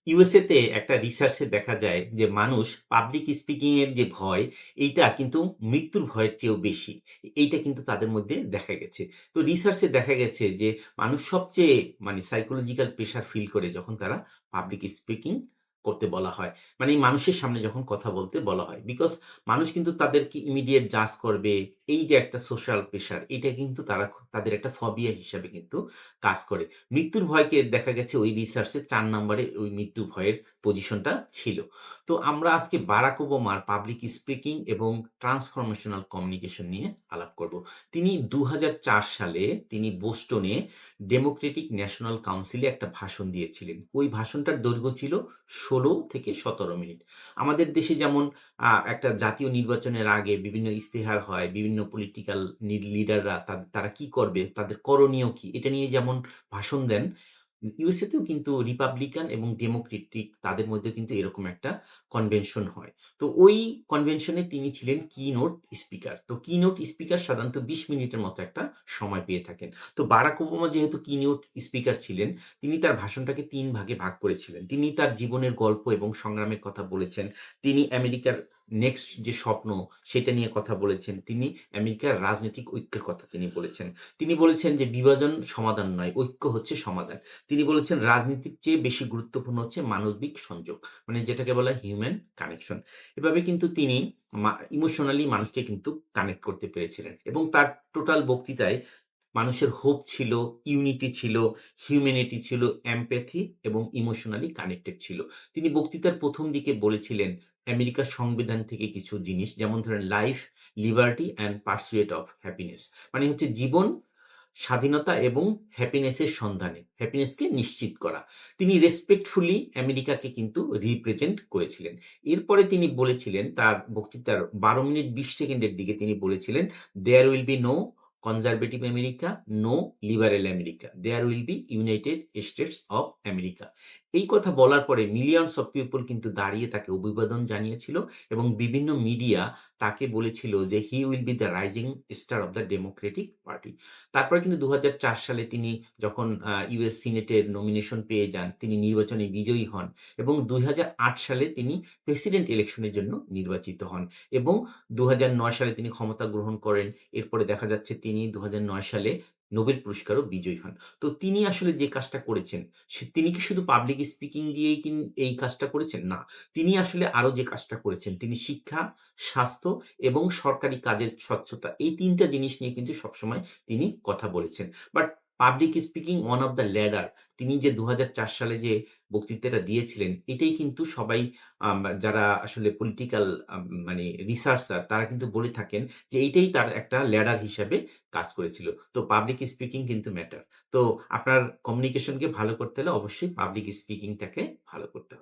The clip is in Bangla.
ইউএসএ তে একটা রিসার্চে দেখা যায় যে মানুষ পাবলিক স্পিকিং এর যে ভয়, এইটা কিন্তু মৃত্যুর ভয়ের চেয়েও বেশি। এইটা কিন্তু তাদের মধ্যে দেখা গেছে। তো রিসার্চে দেখা গেছে যে মানুষ সবচেয়ে সাইকোলজিক্যাল প্রেশার ফিল করে যখন তারা পাবলিক স্পিকিং করতে বলা হয়। মানে মানুষের সামনে যখন কথা বলতে বলা হয়। বিকজ মানুষ কিন্তু তাদেরকে ইমিডিয়েট জাজ করবে। এই যে একটা সোশ্যাল প্রেশার, এটা কিন্তু তাদের একটা ফোবিয়া হিসাবে কিন্তু কাজ করে। মৃত্যুর ভয়কে দেখা গেছে ওই রিসার্চে ৪ নাম্বারে ওই মৃত্যু ভয়ের পজিশনটা ছিল। তো আমরা আজকে বারাক ওবামার পাবলিক স্পিকিং এবং ট্রান্সফরমেশনাল কমিউনিকেশন নিয়ে আলাপ করব। তিনি ২০০৪ সালে তিনি বোস্টনে ডেমোক্রেটিক ন্যাশনাল কাউন্সিলে একটা ভাষণ দিয়েছিলেন। ওই ভাষণটার দৈর্ঘ্য ছিল ১৬ থেকে ১৭ মিনিট। আমাদের দেশে যেমন একটা জাতীয় নির্বাচনের আগে বিভিন্ন ইস্তেহার হয়, বিভিন্ন পলিটিক্যাল লিডাররা তারা কি করবে, তাদের করণীয় কি? এটা নিয়ে যেমন ভাষণ দেন, ইউএসএ তেও কিন্তু রিপাবলিকান এবং ডেমোক্রেটিক তাদের মধ্যে কিন্তু এরকম একটা কনভেনশন হয়। তো ওই কনভেনশনে তিনি ছিলেন কিনোট স্পিকার। তো কিনোট স্পিকার সাধারণত ২০ মিনিটের মতো একটা সময় পেয়ে থাকেন। তো বারাক ওবামা যেহেতু কিনোট স্পিকার ছিলেন, তিনি তার ভাষণটাকে ৩ ভাগে ভাগ করেছিলেন। তিনি তার জীবনের গল্প এবং সংগ্রামের কথা বলেছেন। তিনি আমেরিকার নেক্সট যে স্বপ্ন সেটা নিয়ে কথা বলেছেন। তিনি আমেরিকার রাজনৈতিক ঐক্যের কথা তিনি বলেছেন। তিনি বলেছেন যে বিভাজন সমাধান নয়, ঐক্য হচ্ছে সমাধান। তিনি বলেছেন রাজনীতির চেয়ে বেশি গুরুত্বপূর্ণ হচ্ছে মানবিক সংযোগ। মানে যেটাকে বলা হয় হিউম্যান কানেকশন। এভাবে কিন্তু তিনি ইমোশনালি মানুষকে কিন্তু কানেক্ট করতে পেরেছিলেন এবং তার টোটাল বক্তৃতায় মানুষের হোপ ছিল, ইউনিটি ছিল, হিউম্যানিটি ছিল, এমপ্যাথি এবং ইমোশনালি কানেক্টেড ছিল। তিনি বক্তৃতার ১ম দিকে বলেছিলেন আমেরিকার সংবিধান থেকে কিছু জিনিস যেমন ধরেন life, liberty and pursuit of happiness. মানে হচ্ছে জীবন, স্বাধীনতা এবং হ্যাপিনেসের সন্ধানে, হ্যাপিনেসকে নিশ্চিত করা। তিনি রেসপেক্টফুলি আমেরিকাকে কিন্তু রিপ্রেজেন্ট করেছিলেন। এরপরে তিনি বলেছিলেন তার বক্তৃতার ১২ মিনিট ২০ সেকেন্ডের দিকে তিনি বলেছিলেন, "there will be no conservative America, no liberal America. There will be United States of America." এই কথা বলার পরে মিলিয়নস অফ পিপল কিন্তু দাঁড়িয়ে তাকে অভিবাদন জানিয়েছিল এবং বিভিন্ন মিডিয়া তাকে বলেছিল যে, "he will be the rising star of the Democratic party." তারপরে কিন্তু ২০০৪ সালে তিনি যখন ইউএস সিনেটের নমিনেশন পেয়ে যান, তিনি নির্বাচনে বিজয়ী হন এবং ২০০৮ সালে তিনি প্রেসিডেন্ট ইলেকশনের জন্য নির্বাচিত হন এবং ২০০৯ সালে তিনি ক্ষমতা গ্রহণ করেন। এরপরে দেখা যাচ্ছে তিনি ২০০৯ সালে নোবেল পুরস্কারও বিজয়ী হন। তো তিনি আসলে যে কাজটা করেছেন, তিনি কি শুধু পাবলিক স্পিকিং দিয়েই এই কাজটা করেছেন? না। তিনি আসলে আরো যে কাজটা করেছেন, তিনি শিক্ষা, স্বাস্থ্য এবং সরকারি কাজের স্বচ্ছতা এই ৩ টা জিনিস নিয়ে কিন্তু সবসময় তিনি কথা বলেছেন। But public speaking one of the ladder, তিনি যে ২০০৪ সালে যে বক্তৃতাটা দিয়েছিলেন, এটাই কিন্তু সবাই যারা আসলে পলিটিক্যাল রিসার্চার তারা কিন্তু বলে থাকেন যে এইটাই তার একটা ল্যাডার হিসাবে কাজ করেছিল। তো পাবলিক স্পিকিং কিন্তু ম্যাটার। তো আপনার কমিউনিকেশনকে ভালো করতে হলে অবশ্যই পাবলিক স্পিকিংটাকে ভালো করতে হবে।